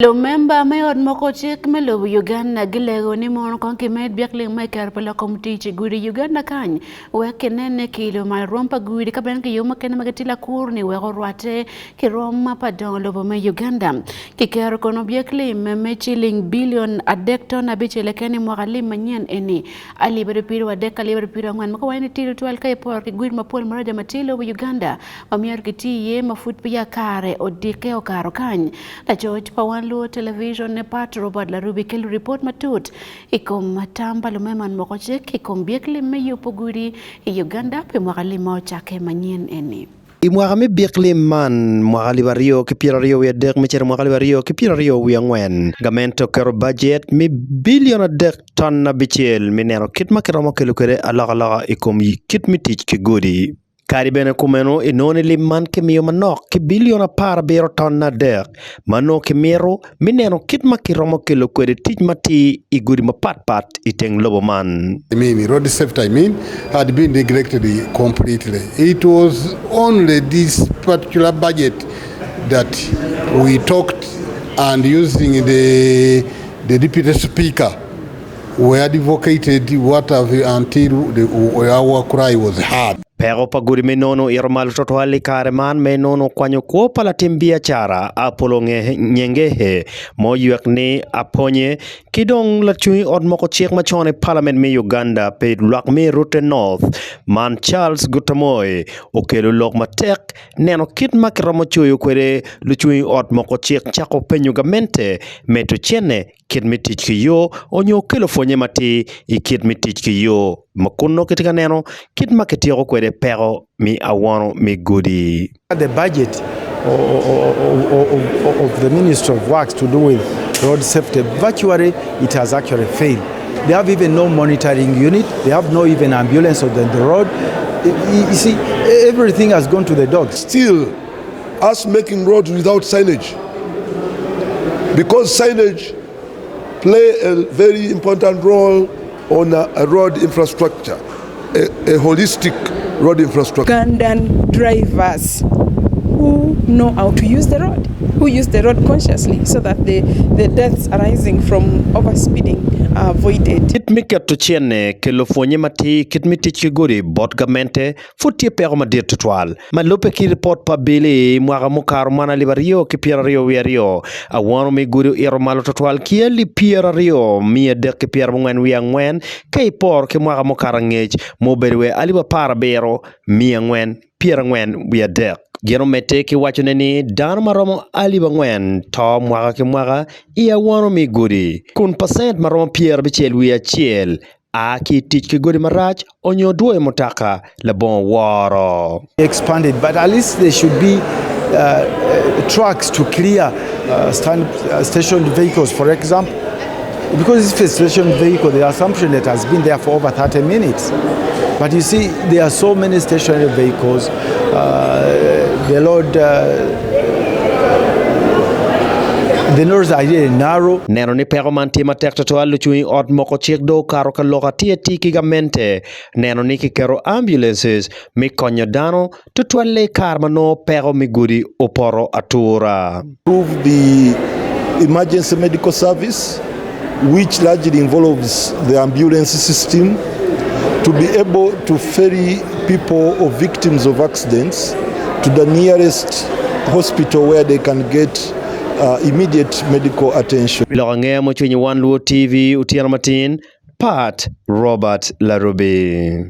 Lo member mayor moko chik melo Uganda gilego ni mon kon kimed byek mai kar pala komiti chi Gudi Uganda kany weke nene kilo mal rompa Gudi ka ben ki yoma kene magatila kurni wego rwate ki roma padong lobo me Uganda ki kero kono byek me cilling billion adek ton abichele kene mwaka manyen eni ali berpiro adek ali berpiro ngwan mako wani tilo twal kay por ki Gudi mapol maraja matilo Uganda mamiar kiti ye mafut piya kare odike o karo kany la George Pawan television ne pat Raod la rubi kelo report matut ikom matamba lumeman moko chik ikom byek me yupo Gudi Uganda pe mwaka mo chake manyen eni mwaka mi byek man mwaka libario ki pirario wi adek mi cher mwaka libario ki pirario wi angwen gamente kero budget mi billion adek ton na bichel mi neno kit makiromo kelo kere alaga ikom kit mitich ki Gudi kari bene kumeno inoni liman ke miyo manok ki biliona par bero ton na dek mano ke miro mineno kit makiromo kelo kwede tich mati I Gudi mapat iteng lobo man. Road safety had been neglected completely. It was only this particular budget that we talked and using the deputy speaker we advocated what until our cry was heard. Pero pa Gudi menono irmal totwali kare man menono kwanyo ko pala timbia chara apolo nyengehe mo yuak ni Pwonye kidong la chui od moko chiek machone parliament me Uganda pe luak me Route North man Charles Gutamoy okelo lok matek neno kit makiromo chuyo kwere luchui od moko chiek chako penyo gamente meto chene kit mitich ki yo onyo kelo Pwonye mati I kit mitich ki yo makuno kitika neno kit maketio kwere pero mi awano mi Gudi. The budget of the Ministry of Works to do with road safety, virtually it has actually failed. They have even no monitoring unit, they have no even ambulance on the road. You see, everything has gone to the dogs. Still, us making roads without signage, because signage play a very important role on a road infrastructure, a holistic road infrastructure. Ugandan drivers who know how to use the road, who use the road consciously so that the deaths arising from overspeeding are avoided. Kit miketo chene kelo Pwonye mati kit mitich ki Gudi bot gamente futie pero madir tutwal. Malope ki report pa bili mwaka mukaro mana libario ki pirario wiario. Awano mi Gudi iro malo tutwal kia li pirario miya dek ki pira mwen wiangwen kay por ki mwaka mukaro ngej moberiwe aliba para bero miya ngwen pira ngwen wiya dek. Gero mete ki wacho neni dano maromo aliba ngwen to mwaka ki mwaka iya wano mi Gudi kun percent maromo pier bichel wiya chiel a ki tich ki Gudi marach onyo duwe motaka le bon waro Expanded, but at least there should be trucks to clear stationed vehicles, for example. Because it's a stationed vehicle, the assumption that has been there for over 30 minutes. But you see, there are so many stationary vehicles. The road, the roads are really narrow. Neno ni pero manti matek to luchui od moko chiek do karo ka loka tie ki gamente. Neno ni ki kero ambulances mi konyo dano to twale karma no pero mi Gudi oporo atura. Improve the emergency medical service, which largely involves the ambulance system, to be able to ferry people or victims of accidents to the nearest hospital where they can get immediate medical attention. Lorange mo chwenye One Luo TV utiana matin Pat Robert Larubi.